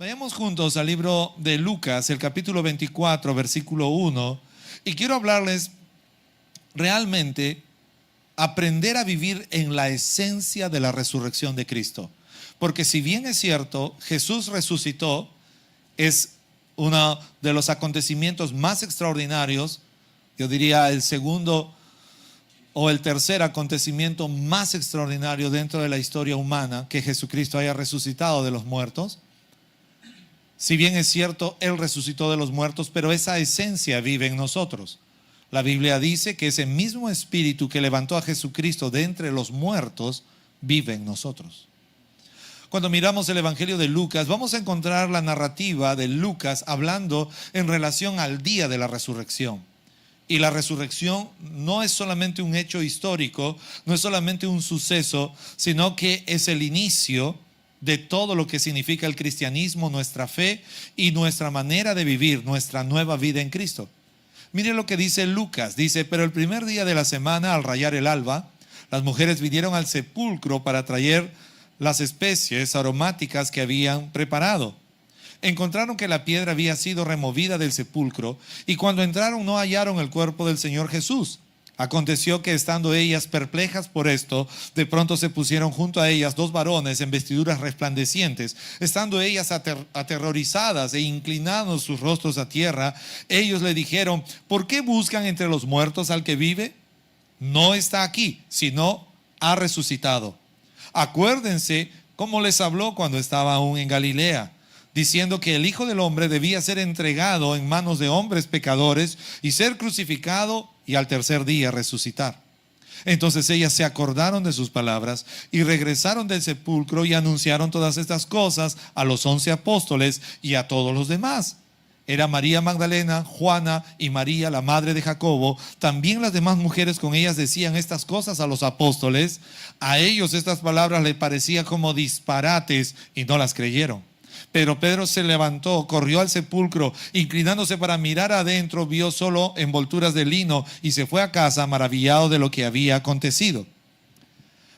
Vayamos juntos al libro de Lucas, el capítulo 24, versículo 1, y quiero hablarles realmente aprender a vivir en la esencia de la resurrección de Cristo. Porque si bien es cierto, Jesús resucitó, es uno de los acontecimientos más extraordinarios, yo diría el segundo o el tercer acontecimiento más extraordinario dentro de la historia humana, que Jesucristo haya resucitado de los muertos. Si bien es cierto, Él resucitó de los muertos, pero esa esencia vive en nosotros. La Biblia dice que ese mismo espíritu que levantó a Jesucristo de entre los muertos vive en nosotros. Cuando miramos el Evangelio de Lucas, vamos a encontrar la narrativa de Lucas hablando en relación al día de la resurrección. Y la resurrección no es solamente un hecho histórico, no es solamente un suceso, sino que es el inicio de todo lo que significa el cristianismo, nuestra fe y nuestra manera de vivir, nuestra nueva vida en Cristo. Mire lo que dice Lucas, dice: pero el primer día de la semana, al rayar el alba, las mujeres vinieron al sepulcro para traer las especies aromáticas que habían preparado. Encontraron que la piedra había sido removida del sepulcro, y cuando entraron no hallaron el cuerpo del Señor Jesús. Aconteció que, estando ellas perplejas por esto, de pronto se pusieron junto a ellas dos varones en vestiduras resplandecientes. Estando ellas aterrorizadas e inclinando sus rostros a tierra, ellos le dijeron: ¿por qué buscan entre los muertos al que vive? No está aquí, sino ha resucitado. Acuérdense cómo les habló cuando estaba aún en Galilea, diciendo que el Hijo del Hombre debía ser entregado en manos de hombres pecadores y ser crucificado y al tercer día resucitar. Entonces ellas se acordaron de sus palabras y regresaron del sepulcro y anunciaron todas estas cosas a los 11 apóstoles y a todos los demás. Era María Magdalena, Juana y María, la madre de Jacobo. También las demás mujeres con ellas decían estas cosas a los apóstoles. A ellos estas palabras les parecían como disparates y no las creyeron. Pero Pedro se levantó, corrió al sepulcro, inclinándose para mirar adentro, vio solo envolturas de lino y se fue a casa maravillado de lo que había acontecido.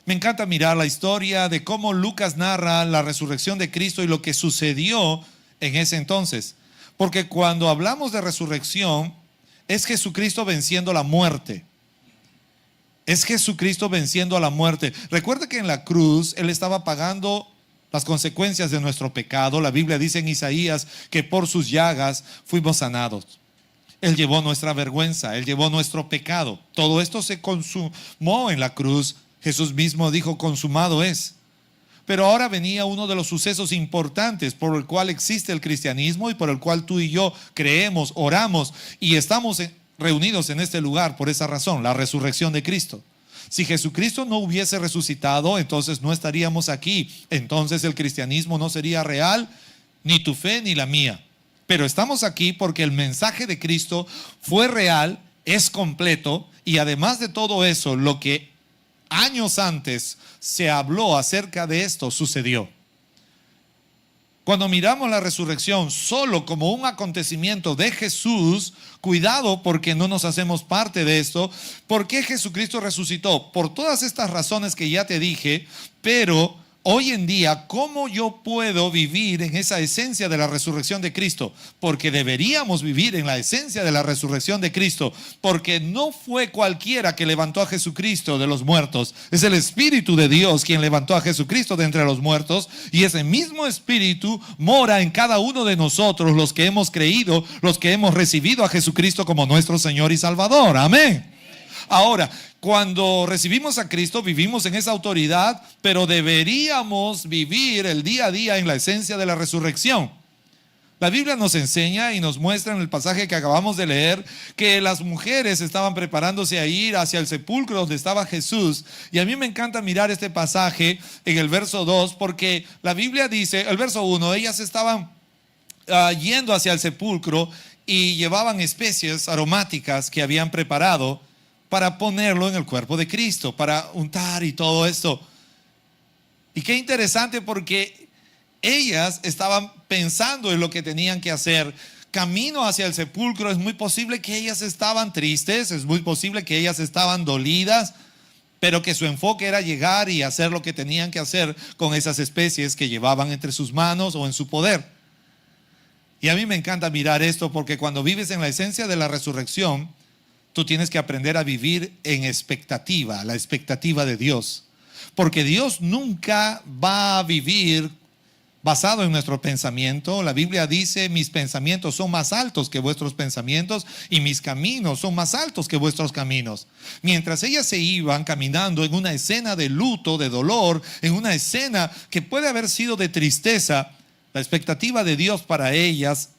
Me encanta mirar la historia de cómo Lucas narra la resurrección de Cristo y lo que sucedió en ese entonces. Porque cuando hablamos de resurrección, es Jesucristo venciendo la muerte. Es Jesucristo venciendo a la muerte. Recuerda que en la cruz Él estaba pagando las consecuencias de nuestro pecado. La Biblia dice en Isaías que por sus llagas fuimos sanados. Él llevó nuestra vergüenza, Él llevó nuestro pecado. Todo esto se consumó en la cruz. Jesús mismo dijo: consumado es. Pero ahora venía uno de los sucesos importantes por el cual existe el cristianismo y por el cual tú y yo creemos, oramos y estamos reunidos en este lugar por esa razón: la resurrección de Cristo. Si Jesucristo no hubiese resucitado, entonces no estaríamos aquí. Entonces el cristianismo no sería real, ni tu fe ni la mía. Pero estamos aquí porque el mensaje de Cristo fue real, es completo, y además de todo eso, lo que años antes se habló acerca de esto sucedió. Cuando miramos la resurrección solo como un acontecimiento de Jesús, cuidado porque no nos hacemos parte de esto. ¿Por qué Jesucristo resucitó? Por todas estas razones que ya te dije, pero hoy en día, ¿cómo yo puedo vivir en esa esencia de la resurrección de Cristo? Porque deberíamos vivir en la esencia de la resurrección de Cristo, porque no fue cualquiera que levantó a Jesucristo de los muertos. Es el Espíritu de Dios quien levantó a Jesucristo de entre los muertos, y ese mismo Espíritu mora en cada uno de nosotros, los que hemos creído, los que hemos recibido a Jesucristo como nuestro Señor y Salvador. Amén. Ahora, cuando recibimos a Cristo, vivimos en esa autoridad, pero deberíamos vivir el día a día en la esencia de la resurrección. La Biblia nos enseña y nos muestra en el pasaje que acabamos de leer que las mujeres estaban preparándose a ir hacia el sepulcro donde estaba Jesús. Y a mí me encanta mirar este pasaje en el verso 2, porque la Biblia dice, el verso 1, ellas estaban yendo hacia el sepulcro y llevaban especies aromáticas que habían preparado para ponerlo en el cuerpo de Cristo, para untar y todo esto. Y qué interesante, porque ellas estaban pensando en lo que tenían que hacer. Camino hacia el sepulcro, es muy posible que ellas estaban tristes, es muy posible que ellas estaban dolidas, pero que su enfoque era llegar y hacer lo que tenían que hacer con esas especies que llevaban entre sus manos o en su poder. Y a mí me encanta mirar esto porque cuando vives en la esencia de la resurrección, tú tienes que aprender a vivir en expectativa, la expectativa de Dios. Porque Dios nunca va a vivir basado en nuestro pensamiento. La Biblia dice: mis pensamientos son más altos que vuestros pensamientos y mis caminos son más altos que vuestros caminos. Mientras ellas se iban caminando en una escena de luto, de dolor, en una escena que puede haber sido de tristeza, la expectativa de Dios para ellas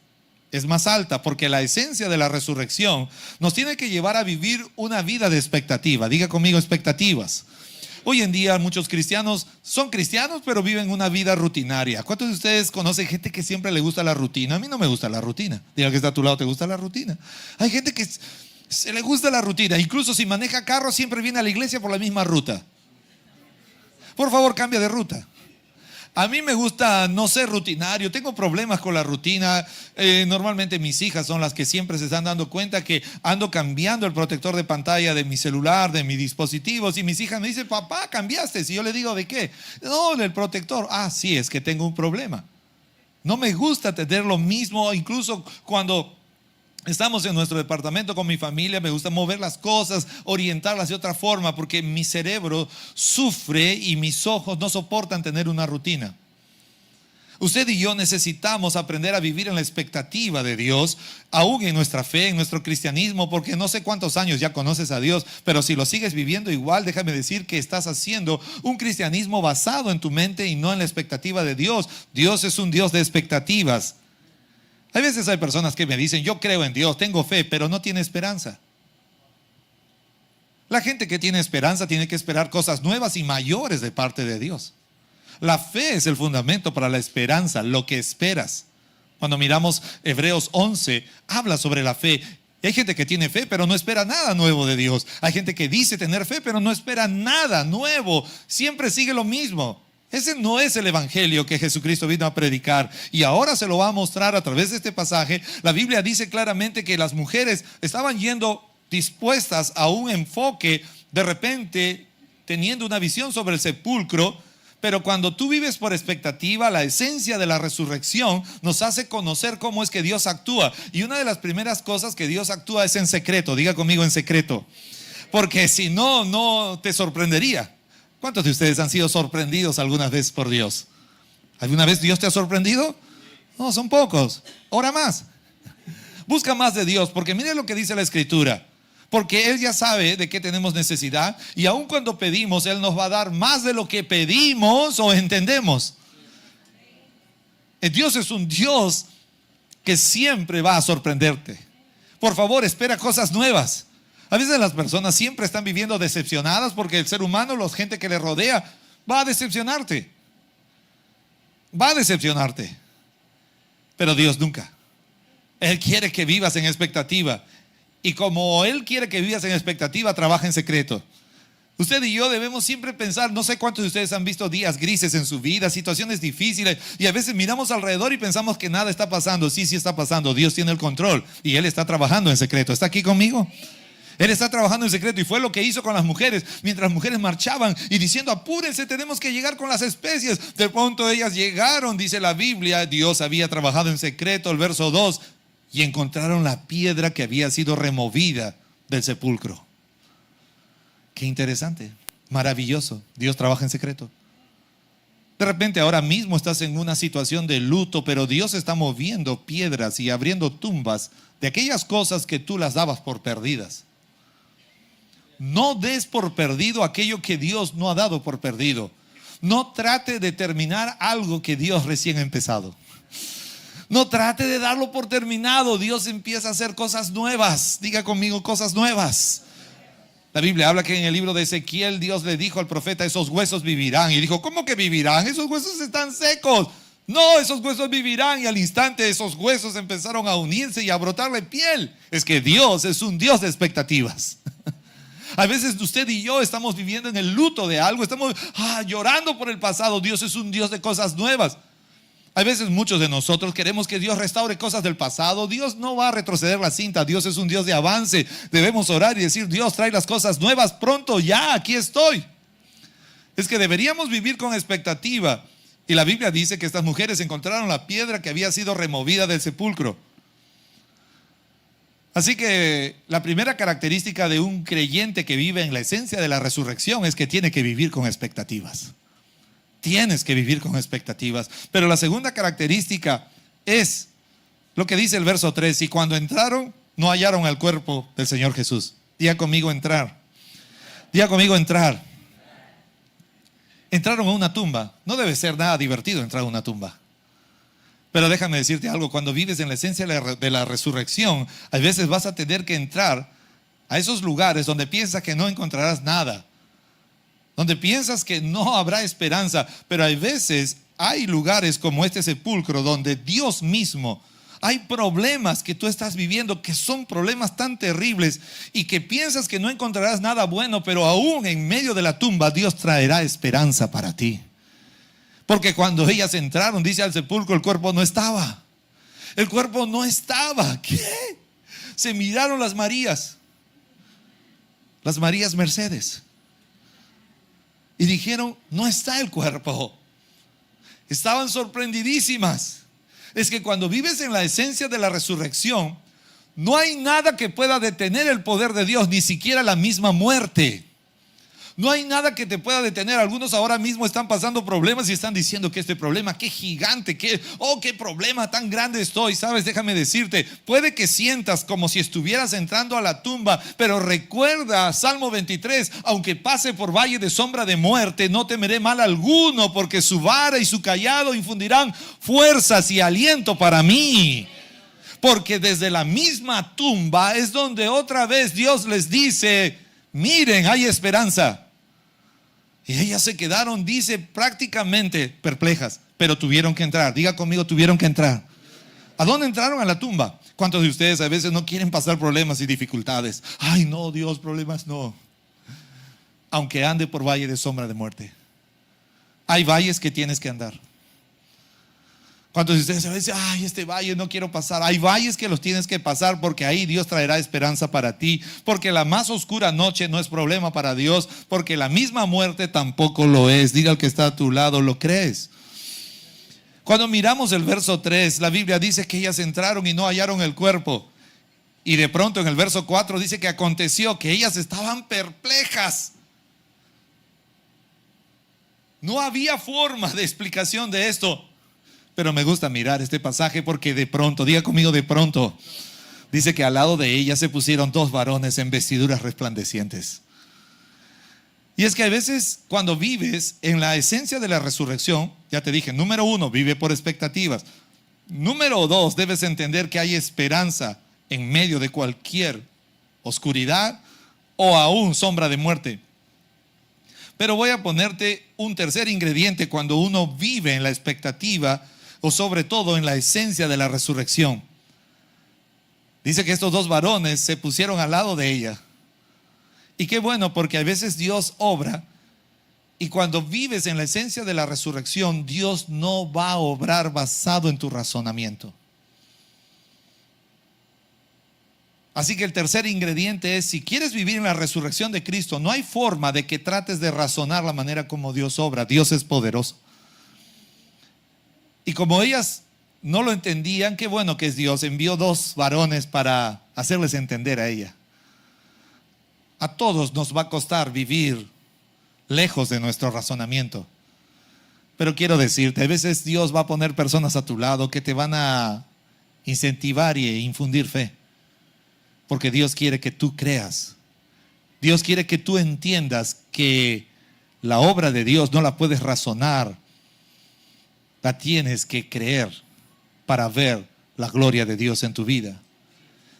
es más alta, porque la esencia de la resurrección nos tiene que llevar a vivir una vida de expectativa. Diga conmigo: expectativas. Hoy en día muchos cristianos son cristianos, pero viven una vida rutinaria. ¿Cuántos de ustedes conocen gente que siempre le gusta la rutina? A mí no me gusta la rutina. Diga que está a tu lado: ¿te gusta la rutina? Hay gente que se le gusta la rutina. Incluso si maneja carro, siempre viene a la iglesia por la misma ruta. Por favor, cambia de ruta. A mí me gusta no ser rutinario, tengo problemas con la rutina. Normalmente mis hijas son las que siempre se están dando cuenta que ando cambiando el protector de pantalla de mi celular, de mis dispositivos. Y mis hijas me dicen: papá, cambiaste. Si yo le digo: ¿de qué? No, del protector. Ah, sí, es que tengo un problema. No me gusta tener lo mismo. Incluso cuando estamos en nuestro departamento con mi familia, me gusta mover las cosas, orientarlas de otra forma, porque mi cerebro sufre y mis ojos no soportan tener una rutina. Usted y yo necesitamos aprender a vivir en la expectativa de Dios, aún en nuestra fe, en nuestro cristianismo, porque no sé cuántos años ya conoces a Dios, pero si lo sigues viviendo igual, déjame decir que estás haciendo un cristianismo basado en tu mente y no en la expectativa de Dios. Dios es un Dios de expectativas. Hay veces hay personas que me dicen: yo creo en Dios, tengo fe, pero no tiene esperanza. La gente que tiene esperanza tiene que esperar cosas nuevas y mayores de parte de Dios. La fe es el fundamento para la esperanza, lo que esperas. Cuando miramos Hebreos 11, habla sobre la fe. Y hay gente que tiene fe, pero no espera nada nuevo de Dios. Hay gente que dice tener fe, pero no espera nada nuevo. Siempre sigue lo mismo. Ese no es el evangelio que Jesucristo vino a predicar. Y ahora se lo va a mostrar a través de este pasaje. La Biblia dice claramente que las mujeres estaban yendo dispuestas a un enfoque, de repente teniendo una visión sobre el sepulcro. Pero cuando tú vives por expectativa, la esencia de la resurrección nos hace conocer cómo es que Dios actúa. Y una de las primeras cosas que Dios actúa es en secreto. Diga conmigo: en secreto. Porque si no, no te sorprendería. ¿Cuántos de ustedes han sido sorprendidos alguna vez por Dios? ¿Alguna vez Dios te ha sorprendido? No, son pocos. Ora más. Busca más de Dios, porque mire lo que dice la Escritura. Porque Él ya sabe de qué tenemos necesidad, y aun cuando pedimos, Él nos va a dar más de lo que pedimos o entendemos. Dios es un Dios que siempre va a sorprenderte. Por favor, espera cosas nuevas. A veces las personas siempre están viviendo decepcionadas porque el ser humano, la gente que le rodea, va a decepcionarte. Va a decepcionarte. Pero Dios nunca. Él quiere que vivas en expectativa. Y como Él quiere que vivas en expectativa, trabaja en secreto. Usted y yo debemos siempre pensar, no sé cuántos de ustedes han visto días grises en su vida, situaciones difíciles, y a veces miramos alrededor y pensamos que nada está pasando. Sí, sí está pasando. Dios tiene el control y Él está trabajando en secreto. ¿Está aquí conmigo? Él está trabajando en secreto, y fue lo que hizo con las mujeres. Mientras las mujeres marchaban y diciendo: apúrense, tenemos que llegar con las especies. De pronto ellas llegaron, dice la Biblia. Dios había trabajado en secreto, el verso 2, y encontraron la piedra que había sido removida del sepulcro. Qué interesante, maravilloso. Dios trabaja en secreto. De repente ahora mismo estás en una situación de luto, pero Dios está moviendo piedras y abriendo tumbas de aquellas cosas que tú las dabas por perdidas. No des por perdido aquello que Dios no ha dado por perdido. No trate de terminar algo que Dios recién ha empezado. No trate de darlo por terminado. Dios empieza a hacer cosas nuevas. Diga conmigo: cosas nuevas. La Biblia habla que en el libro de Ezequiel Dios le dijo al profeta: esos huesos vivirán. Y dijo: ¿cómo que vivirán? Esos huesos están secos. No, esos huesos vivirán. Y al instante esos huesos empezaron a unirse y a brotarle piel. Es que Dios es un Dios de expectativas. A veces usted y yo estamos viviendo en el luto de algo, estamos llorando por el pasado. Dios es un Dios de cosas nuevas. A veces muchos de nosotros queremos que Dios restaure cosas del pasado. Dios no va a retroceder la cinta. Dios es un Dios de avance. Debemos orar y decir: Dios, trae las cosas nuevas pronto, ya, aquí estoy. Es que deberíamos vivir con expectativa. Y la Biblia dice que estas mujeres encontraron la piedra que había sido removida del sepulcro. Así que la primera característica de un creyente que vive en la esencia de la resurrección es que tiene que vivir con expectativas. Tienes que vivir con expectativas. Pero la segunda característica es lo que dice el verso 3. Y cuando entraron, no hallaron el cuerpo del Señor Jesús. Diga conmigo entrar. Diga conmigo entrar. Entraron a una tumba. No debe ser nada divertido entrar a una tumba. Pero déjame decirte algo, cuando vives en la esencia de la resurrección, a veces vas a tener que entrar a esos lugares donde piensas que no encontrarás nada, donde piensas que no habrá esperanza, pero hay veces hay lugares como este sepulcro donde Dios mismo, hay problemas que tú estás viviendo que son problemas tan terribles y que piensas que no encontrarás nada bueno, pero aún en medio de la tumba Dios traerá esperanza para ti. Porque cuando ellas entraron, dice al sepulcro, el cuerpo no estaba. El cuerpo no estaba. ¿Qué? Se miraron las Marías Mercedes, y dijeron, no está el cuerpo. Estaban sorprendidísimas. Es que cuando vives en la esencia de la resurrección, no hay nada que pueda detener el poder de Dios, ni siquiera la misma muerte. No hay nada que te pueda detener. Algunos ahora mismo están pasando problemas y están diciendo que este problema, qué gigante, qué problema tan grande estoy. Sabes, déjame decirte, puede que sientas como si estuvieras entrando a la tumba, pero recuerda Salmo 23, aunque pase por valle de sombra de muerte, no temeré mal alguno, porque su vara y su cayado infundirán fuerzas y aliento para mí. Porque desde la misma tumba es donde otra vez Dios les dice, miren, hay esperanza. Y ellas se quedaron, dice, prácticamente perplejas, pero tuvieron que entrar. Diga conmigo, tuvieron que entrar. ¿A dónde entraron? A la tumba. ¿Cuántos de ustedes a veces no quieren pasar problemas y dificultades? Ay, no, Dios, problemas no. Aunque ande por valle de sombra de muerte, hay valles que tienes que andar. ¿Cuántos de ustedes a veces, ay, este valle no quiero pasar? Hay valles que los tienes que pasar porque ahí Dios traerá esperanza para ti. Porque la más oscura noche no es problema para Dios. Porque la misma muerte tampoco lo es. Diga al que está a tu lado, ¿lo crees? Cuando miramos el verso 3, la Biblia dice que ellas entraron y no hallaron el cuerpo. Y de pronto en el verso 4 dice que aconteció que ellas estaban perplejas. No había forma de explicación de esto. Pero me gusta mirar este pasaje porque de pronto, diga conmigo de pronto, dice que al lado de ella se pusieron dos varones en vestiduras resplandecientes. Y es que a veces cuando vives en la esencia de la resurrección, ya te dije, número 1, vive por expectativas. Número 2, debes entender que hay esperanza en medio de cualquier oscuridad o aún sombra de muerte. Pero voy a ponerte un tercer ingrediente cuando uno vive en la expectativa o sobre todo en la esencia de la resurrección. Dice que estos dos varones se pusieron al lado de ella. Y qué bueno, porque a veces Dios obra y cuando vives en la esencia de la resurrección, Dios no va a obrar basado en tu razonamiento. Así que el tercer ingrediente es, si quieres vivir en la resurrección de Cristo, no hay forma de que trates de razonar la manera como Dios obra. Dios es poderoso. Y como ellas no lo entendían, qué bueno que es Dios, envió dos varones para hacerles entender a ella. A todos nos va a costar vivir lejos de nuestro razonamiento. Pero quiero decirte, a veces Dios va a poner personas a tu lado que te van a incentivar e infundir fe. Porque Dios quiere que tú creas. Dios quiere que tú entiendas que la obra de Dios no la puedes razonar. La tienes que creer para ver la gloria de Dios en tu vida.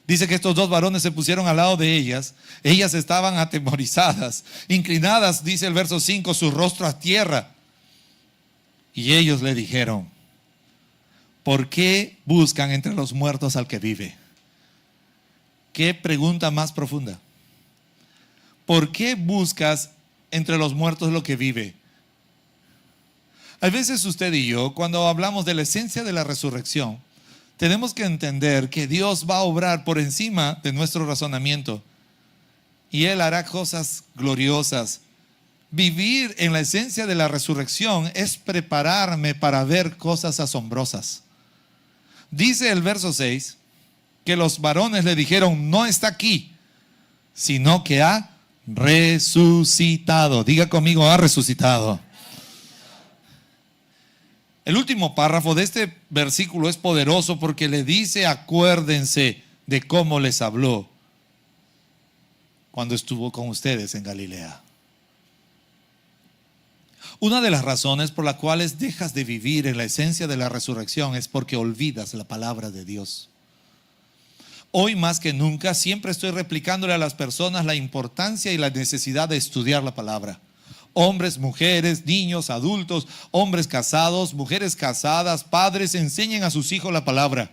Dice que estos dos varones se pusieron al lado de ellas. Ellas estaban atemorizadas, inclinadas, dice el verso 5, su rostro a tierra. Y ellos le dijeron, ¿por qué buscan entre los muertos al que vive? ¿Qué pregunta más profunda? ¿Por qué buscas entre los muertos lo que vive? A veces usted y yo, cuando hablamos de la esencia de la resurrección, tenemos que entender que Dios va a obrar por encima de nuestro razonamiento y Él hará cosas gloriosas, Vivir en la esencia de la resurrección es prepararme para ver cosas asombrosas. Dice el verso 6 que los varones le dijeron: no está aquí, sino que ha resucitado. Diga conmigo: ha resucitado. El último párrafo de este versículo es poderoso porque le dice: acuérdense de cómo les habló cuando estuvo con ustedes en Galilea. Una de las razones por las cuales dejas de vivir en la esencia de la resurrección es porque olvidas la palabra de Dios. Hoy más que nunca siempre estoy replicándole a las personas la importancia y la necesidad de estudiar la palabra. Hombres, mujeres, niños, adultos, hombres casados, mujeres casadas, padres, enseñen a sus hijos la palabra.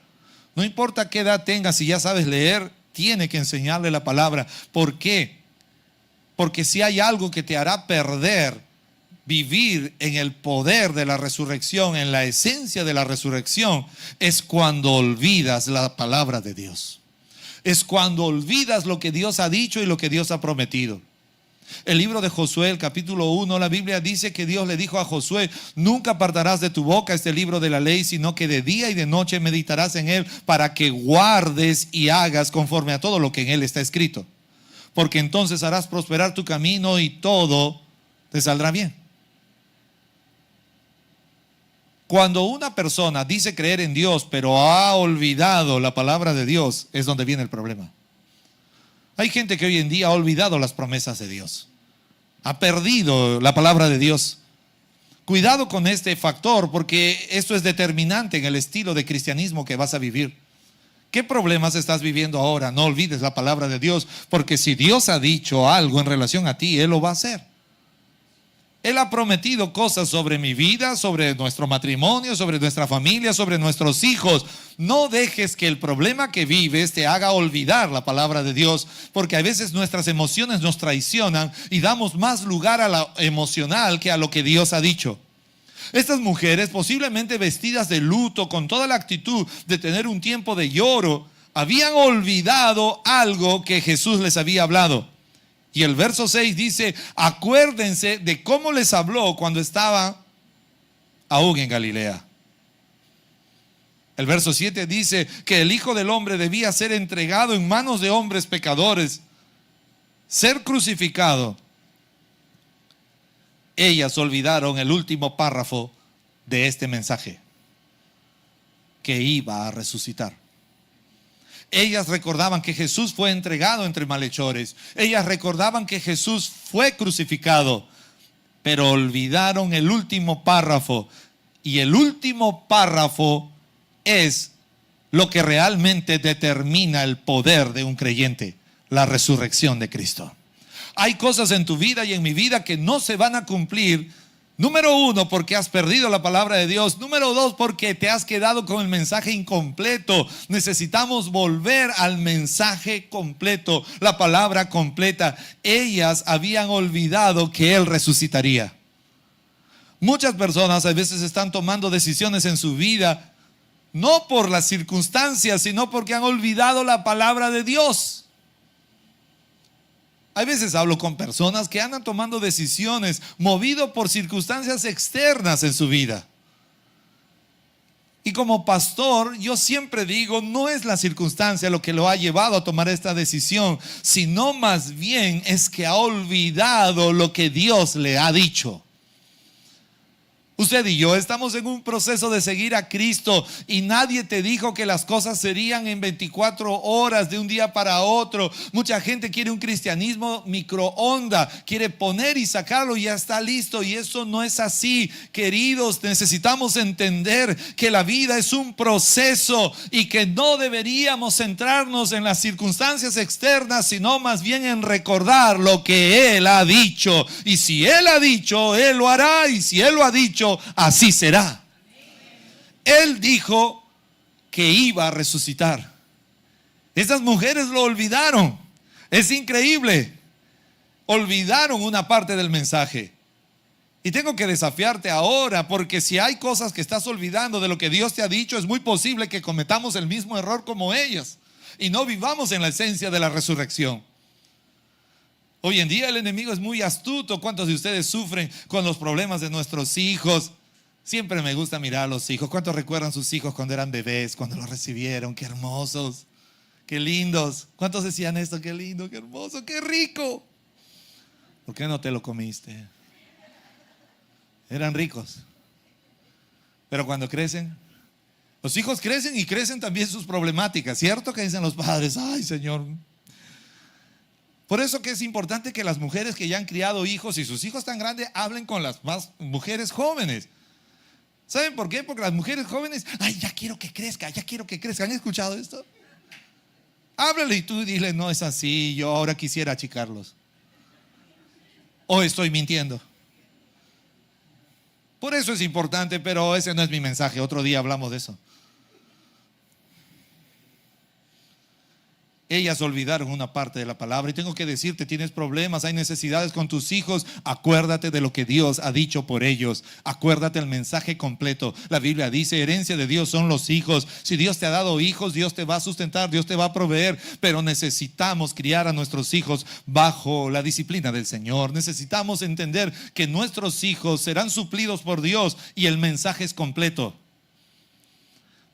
No importa qué edad tengas, si ya sabes leer, tiene que enseñarle la palabra. ¿Por qué? Porque si hay algo que te hará perder vivir en el poder de la resurrección, en la esencia de la resurrección, es cuando olvidas la palabra de Dios. Es cuando olvidas lo que Dios ha dicho y lo que Dios ha prometido. El libro de Josué, el capítulo 1, la Biblia dice que Dios le dijo a Josué: nunca apartarás de tu boca este libro de la ley, sino que de día y de noche meditarás en él, para que guardes y hagas conforme a todo lo que en él está escrito. Porque entonces harás prosperar tu camino y todo te saldrá bien. Cuando una persona dice creer en Dios, pero ha olvidado la palabra de Dios, es donde viene el problema. Hay gente que hoy en día ha olvidado las promesas de Dios. Ha perdido la palabra de Dios. Cuidado con este factor, porque esto es determinante en el estilo de cristianismo que vas a vivir. ¿Qué problemas estás viviendo ahora? No olvides la palabra de Dios, porque si Dios ha dicho algo en relación a ti, Él lo va a hacer. Él ha prometido cosas sobre mi vida, sobre nuestro matrimonio, sobre nuestra familia, sobre nuestros hijos. No dejes que el problema que vives te haga olvidar la palabra de Dios, porque a veces nuestras emociones nos traicionan y damos más lugar a lo emocional que a lo que Dios ha dicho. Estas mujeres, posiblemente vestidas de luto, con toda la actitud de tener un tiempo de lloro, habían olvidado algo que Jesús les había hablado. Y el verso 6 dice: acuérdense de cómo les habló cuando estaba aún en Galilea. El verso 7 dice que el Hijo del Hombre debía ser entregado en manos de hombres pecadores, ser crucificado. Ellas olvidaron el último párrafo de este mensaje: que iba a resucitar. Ellas recordaban que Jesús fue entregado entre malhechores. Ellas recordaban que Jesús fue crucificado, pero olvidaron el último párrafo. Y el último párrafo es lo que realmente determina el poder de un creyente: la resurrección de Cristo. Hay cosas en tu vida y en mi vida que no se van a cumplir. Número 1, porque has perdido la palabra de Dios. Número 2, porque te has quedado con el mensaje incompleto. Necesitamos volver al mensaje completo, la palabra completa. Ellas habían olvidado que Él resucitaría. Muchas personas a veces están tomando decisiones en su vida, no por las circunstancias, sino porque han olvidado la palabra de Dios. A veces hablo con personas que andan tomando decisiones movido por circunstancias externas en su vida. Y como pastor, yo siempre digo, no es la circunstancia lo que lo ha llevado a tomar esta decisión, sino más bien es que ha olvidado lo que Dios le ha dicho. Usted y yo estamos en un proceso de seguir a Cristo y nadie te dijo que las cosas serían en 24 horas de un día para otro. Mucha gente quiere un cristianismo microonda, quiere poner y sacarlo y ya está listo, y eso no es así. Queridos, necesitamos entender que la vida es un proceso y que no deberíamos centrarnos en las circunstancias externas, sino más bien en recordar lo que Él ha dicho. Y si Él ha dicho, Él lo hará, y si Él lo ha dicho, así será. Él dijo que iba a resucitar. Estas mujeres lo olvidaron. Es increíble. Olvidaron una parte del mensaje. Y tengo que desafiarte ahora, porque si hay cosas que estás olvidando de lo que Dios te ha dicho, es muy posible que cometamos el mismo error como ellas y no vivamos en la esencia de la resurrección. Hoy en día el enemigo es muy astuto. ¿Cuántos de ustedes sufren con los problemas de nuestros hijos? Siempre me gusta mirar a los hijos. ¿Cuántos recuerdan sus hijos cuando eran bebés, cuando los recibieron? Qué hermosos, qué lindos. ¿Cuántos decían esto? Qué lindo, qué hermoso, qué rico. ¿Por qué no te lo comiste? Eran ricos. Pero cuando crecen, los hijos crecen y crecen también sus problemáticas. ¿Cierto que dicen los padres? Ay, Señor. Por eso que es importante que las mujeres que ya han criado hijos y sus hijos están grandes hablen con las más mujeres jóvenes. ¿Saben por qué? Porque las mujeres jóvenes, ay, ya quiero que crezca, ya quiero que crezca. ¿Han escuchado esto? Háblale y tú dile, no es así, yo ahora quisiera achicarlos. O estoy mintiendo. Por eso es importante, pero ese no es mi mensaje. Otro día hablamos de eso. Ellas olvidaron una parte de la palabra y tengo que decirte, tienes problemas, hay necesidades con tus hijos, acuérdate de lo que Dios ha dicho por ellos, acuérdate el mensaje completo. La Biblia dice, herencia de Dios son los hijos. Si Dios te ha dado hijos, Dios te va a sustentar, Dios te va a proveer, pero necesitamos criar a nuestros hijos bajo la disciplina del Señor. Necesitamos entender que nuestros hijos serán suplidos por Dios y el mensaje es completo.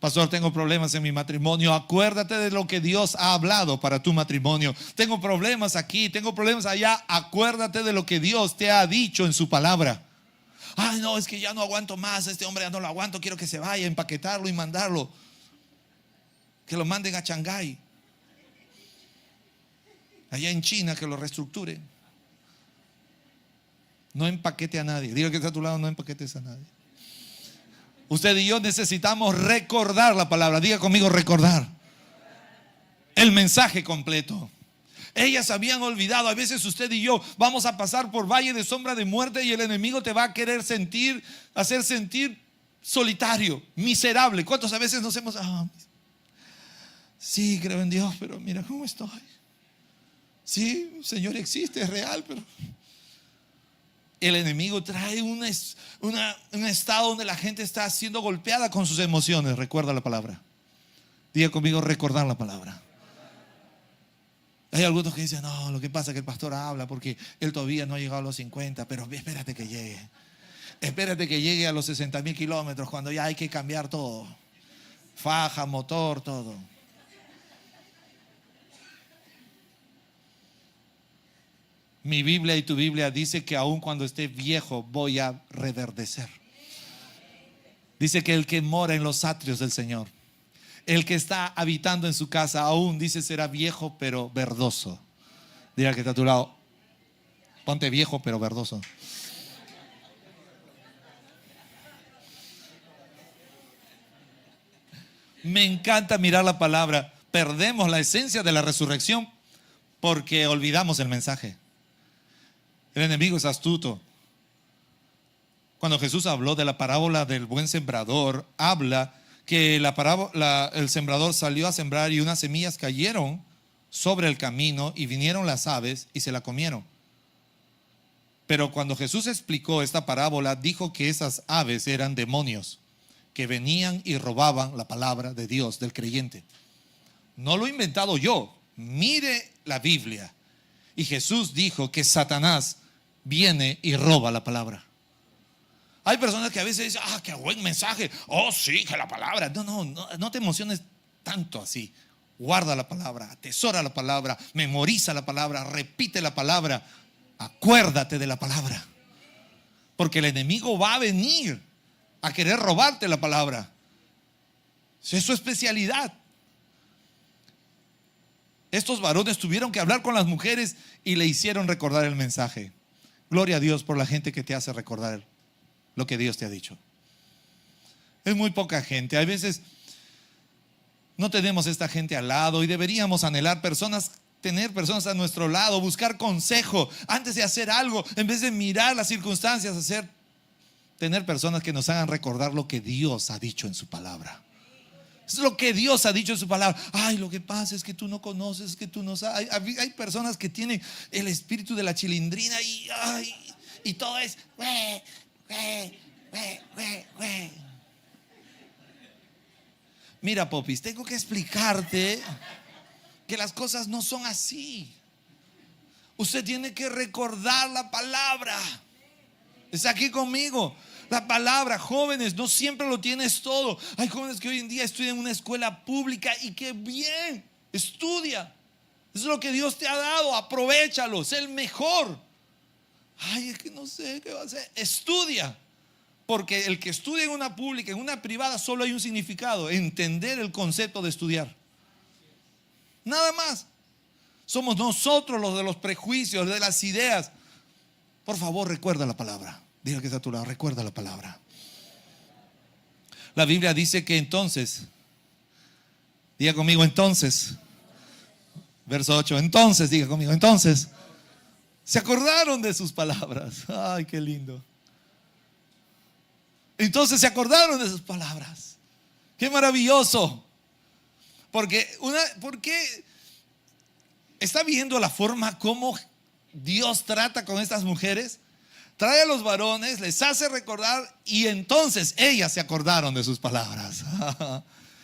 Pastor, tengo problemas en mi matrimonio. Acuérdate de lo que Dios ha hablado para tu matrimonio. Tengo problemas aquí, tengo problemas allá. Acuérdate de lo que Dios te ha dicho en su palabra. Ay, no, es que ya no aguanto más. Este hombre ya no lo aguanto. Quiero que se vaya, empaquetarlo y mandarlo. Que lo manden a Shanghái. Allá en China, que lo reestructuren. No empaquete a nadie. Diga que está a tu lado, no empaquetes a nadie. Usted y yo necesitamos recordar la palabra. Diga conmigo, recordar el mensaje completo. Ellas habían olvidado. A veces usted y yo vamos a pasar por valle de sombra de muerte y el enemigo te va a querer hacer sentir solitario, miserable. ¿Cuántos a veces nos hemos sí, creo en Dios, pero mira cómo estoy? Sí, el Señor existe, es real, pero el enemigo trae un estado donde la gente está siendo golpeada con sus emociones. Recuerda la palabra. Diga conmigo, recordar la palabra. Hay algunos que dicen, no, lo que pasa es que el pastor habla porque él todavía no ha llegado a los 50, pero espérate que llegue. Espérate que llegue a los 60,000 kilómetros cuando ya hay que cambiar todo. Faja, motor, todo. Mi Biblia y tu Biblia dice que aun cuando esté viejo voy a reverdecer. Dice que el que mora en los atrios del Señor, el que está habitando en su casa, aún dice será viejo pero verdoso. Diga que está a tu lado, ponte viejo pero verdoso. Me encanta mirar la palabra. Perdemos la esencia de la resurrección porque olvidamos el mensaje. El enemigo es astuto. Cuando Jesús habló de la parábola del buen sembrador, habla que el sembrador salió a sembrar y unas semillas cayeron sobre el camino y vinieron las aves y se la comieron. Pero cuando Jesús explicó esta parábola, dijo que esas aves eran demonios que venían y robaban la palabra de Dios del creyente. No lo he inventado yo. Mire la Biblia. Y Jesús dijo que Satanás viene y roba la palabra. Hay personas que a veces dicen, qué buen mensaje. Oh, sí, que la palabra. No te emociones tanto así. Guarda la palabra, atesora la palabra, memoriza la palabra, repite la palabra. Acuérdate de la palabra. Porque el enemigo va a venir a querer robarte la palabra. Es su especialidad. Estos varones tuvieron que hablar con las mujeres y le hicieron recordar el mensaje. Gloria a Dios por la gente que te hace recordar lo que Dios te ha dicho. Es muy poca gente. A veces no tenemos esta gente al lado y deberíamos anhelar tener personas a nuestro lado, buscar consejo antes de hacer algo, en vez de mirar las circunstancias, tener personas que nos hagan recordar lo que Dios ha dicho en su palabra. Es lo que Dios ha dicho en su palabra. Ay, lo que pasa es que tú no conoces, que tú no sabes. Hay personas que tienen el espíritu de la chilindrina y todo es Mira, Popis, tengo que explicarte que las cosas no son así. Usted tiene que recordar la palabra. ¿Está aquí conmigo? La palabra, jóvenes, no siempre lo tienes todo. Hay jóvenes que hoy en día estudian en una escuela pública y qué bien, estudia. Eso es lo que Dios te ha dado, aprovéchalo, sé el mejor. Ay, es que no sé qué va a hacer. Estudia. Porque el que estudia en una pública, en una privada, solo hay un significado: entender el concepto de estudiar. Nada más. Somos nosotros los de los prejuicios, de las ideas. Por favor, recuerda la palabra. Diga que está a tu lado, recuerda la palabra. La Biblia dice que entonces, diga conmigo entonces, verso 8, entonces, diga conmigo, entonces, se acordaron de sus palabras. Ay, qué lindo. Entonces se acordaron de sus palabras. Qué maravilloso. Porque está viendo la forma como Dios trata con estas mujeres. Trae a los varones, les hace recordar, y entonces ellas se acordaron de sus palabras.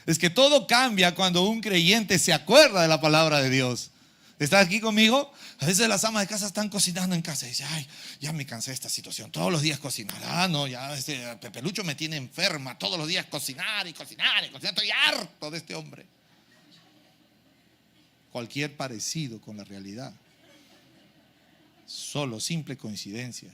Es que todo cambia cuando un creyente se acuerda de la palabra de Dios. ¿Está aquí conmigo? A veces las amas de casa están cocinando en casa y dicen: ay, ya me cansé de esta situación, todos los días cocinar. Ah, no, ya Pepe Lucho me tiene enferma, todos los días cocinar y cocinar y cocinar. Estoy harto de este hombre. Cualquier parecido con la realidad, solo simple coincidencia.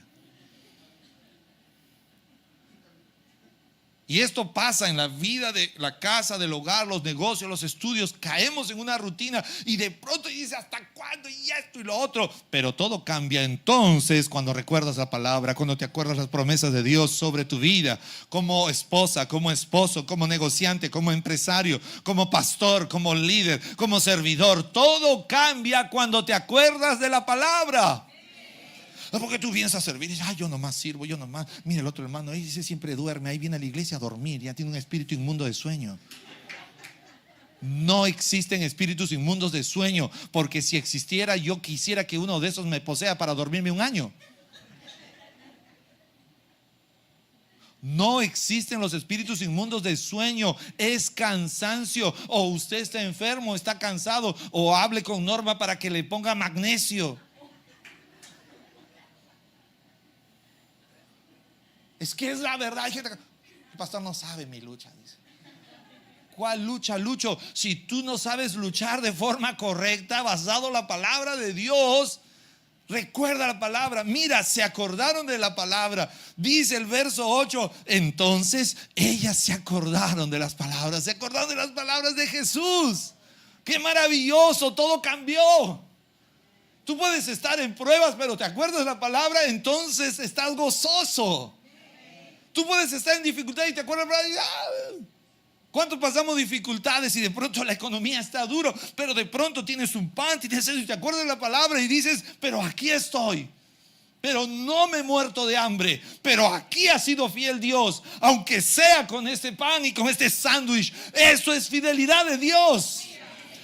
Y esto pasa en la vida de la casa, del hogar, los negocios, los estudios. Caemos en una rutina y de pronto dices: ¿hasta cuándo? Y esto y lo otro. Pero todo cambia entonces cuando recuerdas la palabra, cuando te acuerdas las promesas de Dios sobre tu vida, como esposa, como esposo, como negociante, como empresario, como pastor, como líder, como servidor. Todo cambia cuando te acuerdas de la palabra. No, porque tú vienes a servir y dices: ay, yo nomás sirvo, yo nomás. Mira el otro hermano, ahí dice siempre duerme, ahí viene a la iglesia a dormir, ya tiene un espíritu inmundo de sueño. No existen espíritus inmundos de sueño, porque si existiera, yo quisiera que uno de esos me posea para dormirme un año. No existen los espíritus inmundos de sueño. Es cansancio. O usted está enfermo, está cansado, o hable con Norma para que le ponga magnesio. Es que es la verdad. El pastor no sabe mi lucha, dice. ¿Cuál lucha, Lucho? Si tú no sabes luchar de forma correcta, basado en la palabra de Dios, recuerda la palabra. Mira, se acordaron de la palabra. Dice el verso 8: entonces ellas se acordaron de las palabras. Se acordaron de las palabras de Jesús. ¡Qué maravilloso! Todo cambió. Tú puedes estar en pruebas, pero te acuerdas de la palabra, entonces estás gozoso. Tú puedes estar en dificultad y te acuerdas de la palabra. ¿Cuánto pasamos dificultades y de pronto la economía está duro, pero de pronto tienes un pan, tienes eso y te acuerdas de la palabra y dices: pero aquí estoy, pero no me he muerto de hambre, pero aquí ha sido fiel Dios, aunque sea con este pan y con este sándwich. Eso es fidelidad de Dios.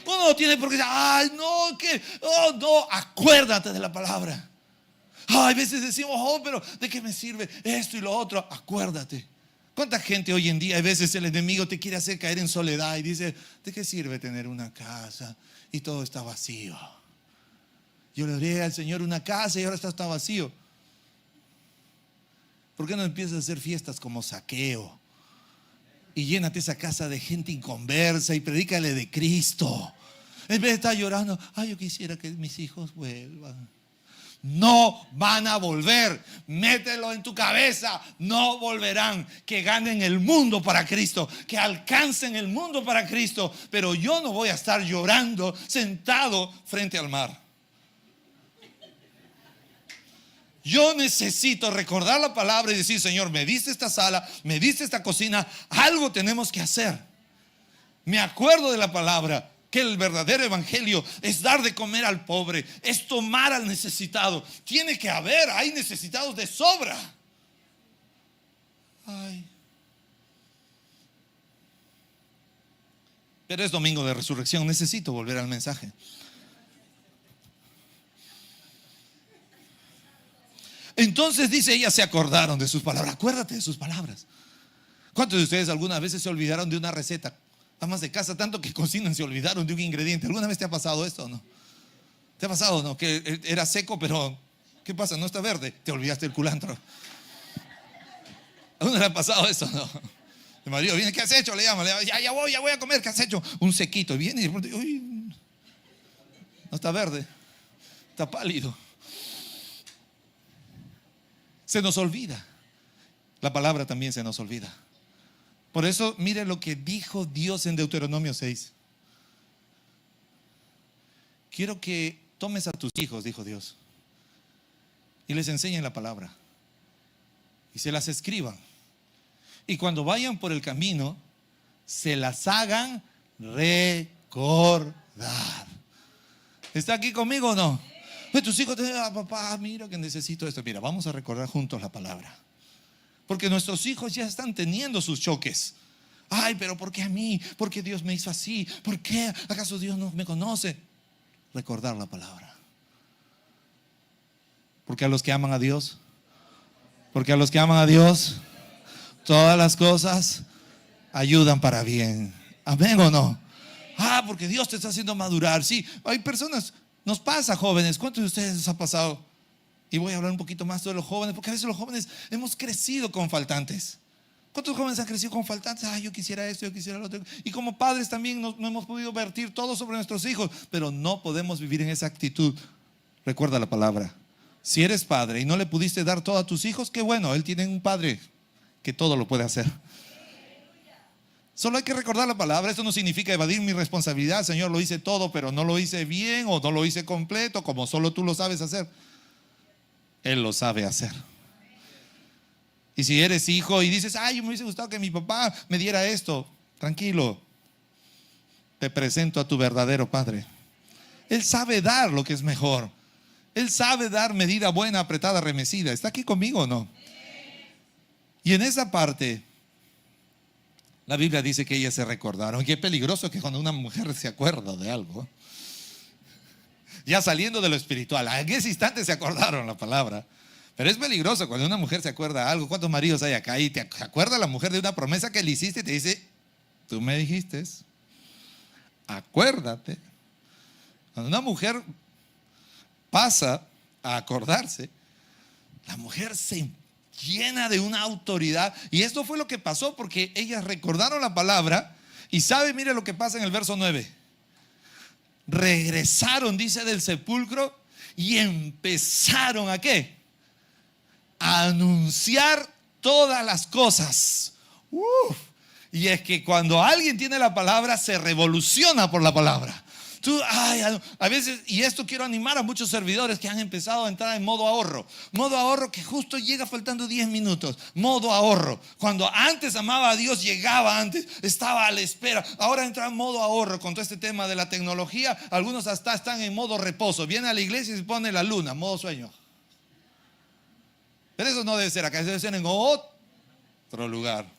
Uno no tiene por qué decir: ay, no, que, oh, no, acuérdate de la palabra. Ay, a veces decimos: oh, pero ¿de qué me sirve esto y lo otro? Acuérdate. ¿Cuánta gente hoy en día, a veces el enemigo te quiere hacer caer en soledad y dice: ¿de qué sirve tener una casa y todo está vacío? Yo le oré al Señor una casa y ahora está vacío. ¿Por qué no empiezas a hacer fiestas como Saqueo? Y llénate esa casa de gente inconversa y predícale de Cristo. En vez de estar llorando: ay, yo quisiera que mis hijos vuelvan. No van a volver. Mételo en tu cabeza: no volverán. Que ganen el mundo para Cristo, que alcancen el mundo para Cristo. Pero yo no voy a estar llorando sentado frente al mar. Yo necesito recordar la palabra y decir: Señor, me diste esta sala, me diste esta cocina, algo tenemos que hacer. Me acuerdo de la palabra, que el verdadero evangelio es dar de comer al pobre, es tomar al necesitado. Tiene que haber, hay necesitados de sobra. Ay. Pero es domingo de resurrección, necesito volver al mensaje. Entonces dice: ellas se acordaron de sus palabras. Acuérdate de sus palabras. ¿Cuántos de ustedes algunas veces se olvidaron de una receta? Amas de casa, tanto que cocinan, se olvidaron de un ingrediente. ¿Alguna vez te ha pasado esto o no? ¿Te ha pasado, no? Que era seco, pero ¿qué pasa? No está verde. Te olvidaste el culantro. ¿A uno le ha pasado eso, no? El marido viene, ¿qué has hecho? Le llama, ya voy a comer, ¿qué has hecho? Un sequito. Viene y de pronto, uy, no está verde, está pálido. Se nos olvida. La palabra también se nos olvida. Por eso, mire lo que dijo Dios en Deuteronomio 6. Quiero que tomes a tus hijos, dijo Dios, y les enseñen la palabra. Y se las escriban. Y cuando vayan por el camino, se las hagan recordar. ¿Está aquí conmigo o no? Pues tus hijos te dicen, papá, mira que necesito esto. Mira, vamos a recordar juntos la palabra. Porque nuestros hijos ya están teniendo sus choques. Ay, pero ¿por qué a mí? ¿Por qué Dios me hizo así? ¿Por qué? ¿Acaso Dios no me conoce? Recordar la palabra. Porque a los que aman a Dios, todas las cosas ayudan para bien. ¿Amén o no? Porque Dios te está haciendo madurar. Sí, hay personas, nos pasa, jóvenes. ¿Cuántos de ustedes les ha pasado? Y voy a hablar un poquito más de los jóvenes, porque a veces los jóvenes hemos crecido con faltantes. ¿Cuántos jóvenes han crecido con faltantes? Yo quisiera esto, yo quisiera lo otro. Y como padres también no hemos podido vertir todo sobre nuestros hijos, pero no podemos vivir en esa actitud. Recuerda la palabra. Si eres padre y no le pudiste dar todo a tus hijos, qué bueno, Él tiene un padre que todo lo puede hacer. Solo hay que recordar la palabra. Esto no significa evadir mi responsabilidad. Señor, lo hice todo, pero no lo hice bien o no lo hice completo, como solo tú lo sabes hacer. Él lo sabe hacer. Y si eres hijo y dices, me hubiese gustado que mi papá me diera esto, tranquilo, te presento a tu verdadero padre. Él sabe dar lo que es mejor. Él sabe dar medida buena, apretada, remecida. ¿Está aquí conmigo o no? Y en esa parte, la Biblia dice que ellas se recordaron. Y es peligroso que cuando una mujer se acuerda de algo, ya saliendo de lo espiritual, en ese instante se acordaron la palabra. Pero es peligroso cuando una mujer se acuerda de algo. ¿Cuántos maridos hay acá? Y te acuerda la mujer de una promesa que le hiciste y te dice, tú me dijiste, acuérdate. Cuando una mujer pasa a acordarse, la mujer se llena de una autoridad. Y esto fue lo que pasó porque ellas recordaron la palabra. Y sabe, mire lo que pasa en el verso 9. Regresaron, dice, del sepulcro y empezaron ¿a qué? A anunciar todas las cosas. Y es que cuando alguien tiene la palabra, se revoluciona por la palabra. A veces, y esto quiero animar a muchos servidores que han empezado a entrar en modo ahorro. Modo ahorro que justo llega faltando 10 minutos. Modo ahorro. Cuando antes amaba a Dios, llegaba antes, estaba a la espera. Ahora entra en modo ahorro con todo este tema de la tecnología. Algunos hasta están en modo reposo. Viene a la iglesia y se pone la luna, modo sueño. Pero eso no debe ser acá, debe ser en otro lugar.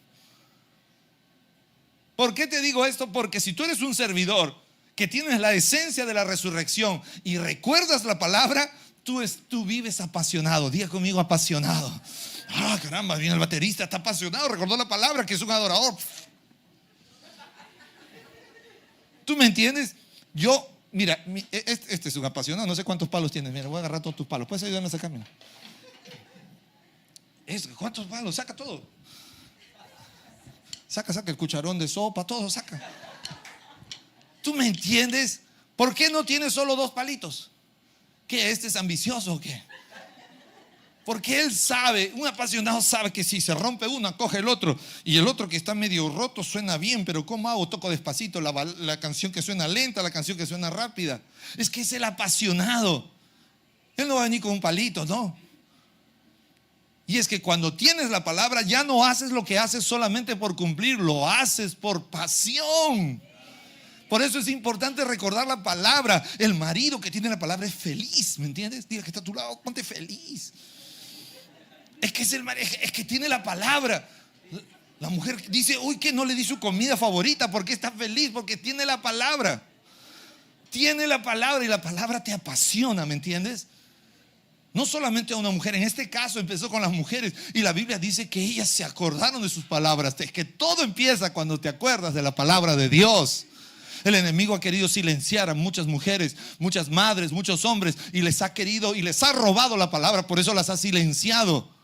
¿Por qué te digo esto? Porque si tú eres un servidor que tienes la esencia de la resurrección y recuerdas la palabra, tú vives apasionado. Diga conmigo, apasionado. Caramba, viene el baterista, está apasionado, recordó la palabra, que es un adorador. ¿Tú me entiendes? Mira, este es un apasionado, no sé cuántos palos tienes. Mira, voy a agarrar todos tus palos. ¿Puedes ayudarme a sacarme? ¿Cuántos palos? Saca todo. Saca el cucharón de sopa, todo saca. ¿Tú me entiendes? ¿Por qué no tienes solo 2 palitos? ¿Qué? ¿Este es ambicioso o qué? Porque él sabe, un apasionado sabe que si se rompe uno, coge el otro. Y el otro que está medio roto suena bien, pero ¿cómo hago? Toco despacito la canción que suena lenta, la canción que suena rápida. Es que es el apasionado. Él no va a venir con un palito, ¿no? Y es que cuando tienes la palabra, ya no haces lo que haces solamente por cumplir, lo haces por pasión. Por eso es importante recordar la palabra. El marido que tiene la palabra es feliz, ¿me entiendes? Diga que está a tu lado, ponte feliz. Es que es que tiene la palabra. La mujer dice, que no le di su comida favorita. ¿Por qué está feliz? Porque tiene la palabra. Tiene la palabra y la palabra te apasiona, ¿me entiendes? No solamente a una mujer, en este caso empezó con las mujeres y la Biblia dice que ellas se acordaron de sus palabras. Es que todo empieza cuando te acuerdas de la palabra de Dios. El enemigo ha querido silenciar a muchas mujeres, muchas madres, muchos hombres, y les ha querido y les ha robado la palabra, por eso las ha silenciado.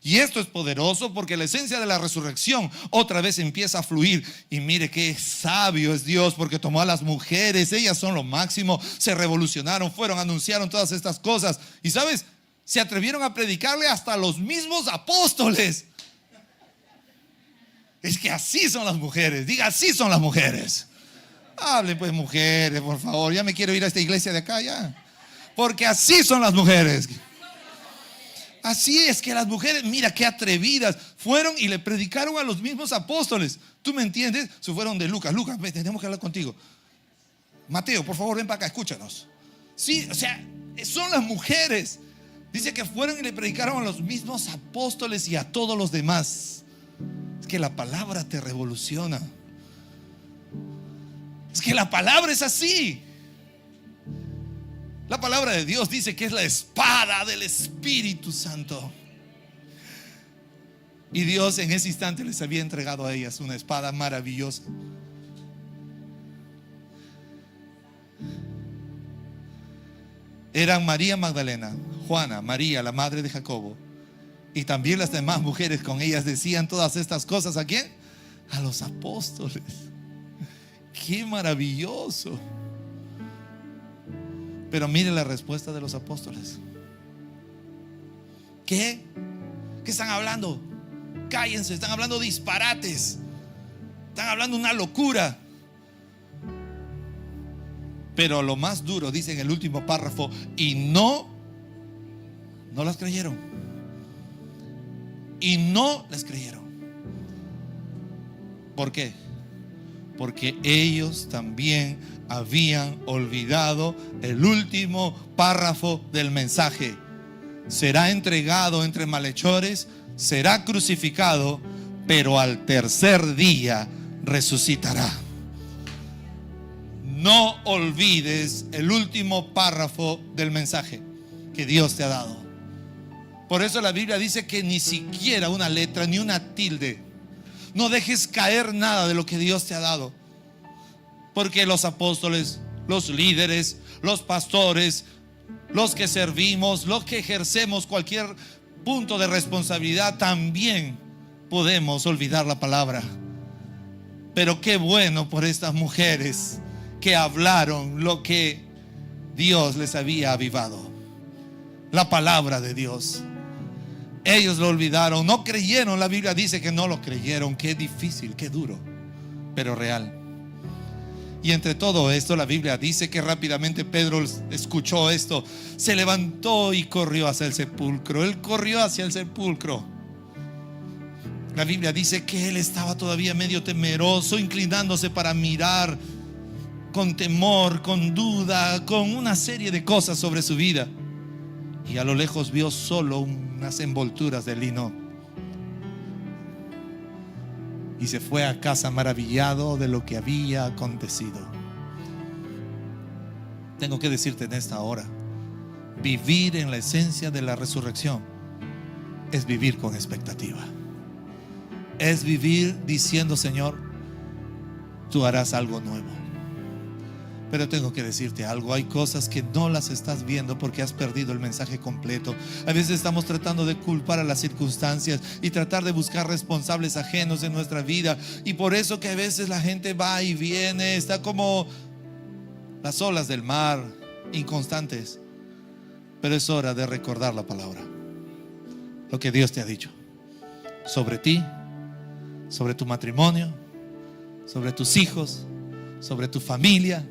Y esto es poderoso porque la esencia de la resurrección otra vez empieza a fluir. Y mire qué sabio es Dios, porque tomó a las mujeres, ellas son lo máximo, se revolucionaron, anunciaron todas estas cosas. Y sabes, se atrevieron a predicarle hasta a los mismos apóstoles. Es que así son las mujeres, diga, así son las mujeres. Hablen pues mujeres, por favor, ya me quiero ir a esta iglesia de acá ya. Porque así son las mujeres. Así es que las mujeres, mira qué atrevidas, fueron y le predicaron a los mismos apóstoles. ¿Tú me entiendes? Se fueron de Lucas. Lucas, ven, tenemos que hablar contigo. Mateo, por favor, ven para acá, escúchanos. Sí, o sea, son las mujeres. Dice que fueron y le predicaron a los mismos apóstoles y a todos los demás. Es que la palabra te revoluciona. Es que la palabra es así. La palabra de Dios dice que es la espada del Espíritu Santo. Y Dios en ese instante les había entregado a ellas una espada maravillosa. Eran María Magdalena, Juana, María, la madre de Jacobo, y también las demás mujeres con ellas decían todas estas cosas. ¿A quién? A los apóstoles. ¡Qué maravilloso! Pero mire la respuesta de los apóstoles. ¿Qué? ¿Qué están hablando? Cállense, están hablando disparates. Están hablando una locura. Pero lo más duro, dice en el último párrafo, y no las creyeron. Y no les creyeron. ¿Por qué? Porque ellos también habían olvidado el último párrafo del mensaje. Será entregado entre malhechores, será crucificado, pero al tercer día resucitará. No olvides el último párrafo del mensaje que Dios te ha dado. Por eso la Biblia dice que ni siquiera una letra ni una tilde, no dejes caer nada de lo que Dios te ha dado. Porque los apóstoles, los líderes, los pastores, los que servimos, los que ejercemos cualquier punto de responsabilidad, también podemos olvidar la palabra. Pero qué bueno por estas mujeres que hablaron lo que Dios les había avivado, la palabra de Dios. Ellos lo olvidaron, no creyeron. La Biblia dice que no lo creyeron. Qué difícil, qué duro, pero real. Y entre todo esto, la Biblia dice que rápidamente Pedro escuchó esto, se levantó y corrió hacia el sepulcro. Él corrió hacia el sepulcro. La Biblia dice que él estaba todavía medio temeroso, inclinándose para mirar con temor, con duda, con una serie de cosas sobre su vida. Y a lo lejos vio solo unas envolturas de lino. Y se fue a casa maravillado de lo que había acontecido. Tengo que decirte en esta hora, vivir en la esencia de la resurrección es vivir con expectativa. Es vivir diciendo: Señor, tú harás algo nuevo. Pero tengo que decirte algo, hay cosas que no las estás viendo porque has perdido el mensaje completo. A veces estamos tratando de culpar a las circunstancias y tratar de buscar responsables ajenos en nuestra vida. Y por eso que a veces la gente va y viene, está como las olas del mar, inconstantes. Pero es hora de recordar la palabra, lo que Dios te ha dicho sobre ti, sobre tu matrimonio, sobre tus hijos, sobre tu familia,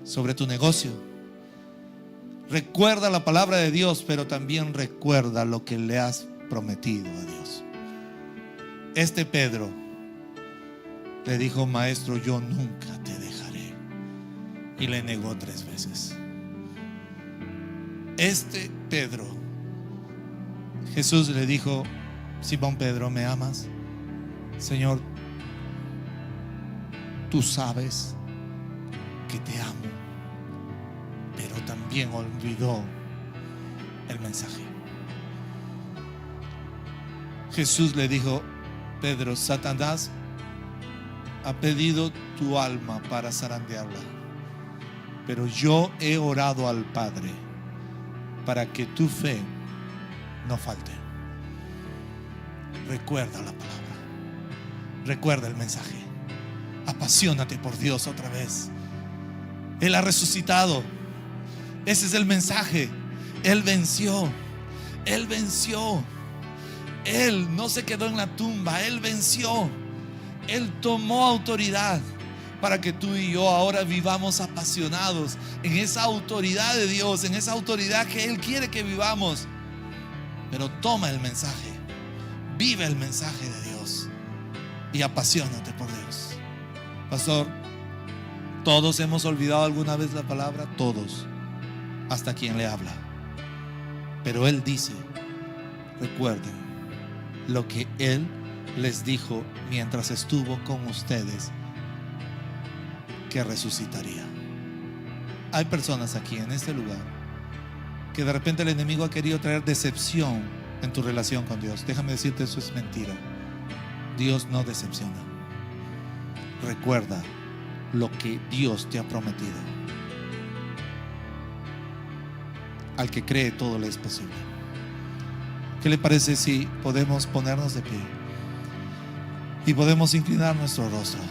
sobre tu negocio. Recuerda la palabra de Dios, pero también recuerda lo que le has prometido a Dios. Este Pedro le dijo: Maestro, yo nunca te dejaré. Y le negó 3 veces. Este Pedro, Jesús le dijo: Simón Pedro, ¿me amas? Señor, tú sabes que te amo. Pero también olvidó el mensaje. Jesús le dijo: Pedro, Satanás ha pedido tu alma para zarandearla, pero yo he orado al Padre para que tu fe no falte. Recuerda la palabra, recuerda el mensaje, apasionate por Dios otra vez. Él ha resucitado, ese es el mensaje. Él venció, Él venció. Él no se quedó en la tumba, Él venció. Él tomó autoridad para que tú y yo ahora vivamos apasionados en esa autoridad de Dios, en esa autoridad que Él quiere que vivamos. Pero toma el mensaje, vive el mensaje de Dios y apasionate por Dios. Pastor, todos hemos olvidado alguna vez la palabra, todos, hasta quien le habla. Pero Él dice, recuerden lo que Él les dijo mientras estuvo con ustedes, que resucitaría. Hay personas aquí en este lugar que de repente el enemigo ha querido traer decepción en tu relación con Dios. Déjame decirte, eso es mentira. Dios no decepciona. Recuerda lo que Dios te ha prometido. Al que cree, todo le es posible. ¿Qué le parece si podemos ponernos de pie y podemos inclinar nuestro rostro?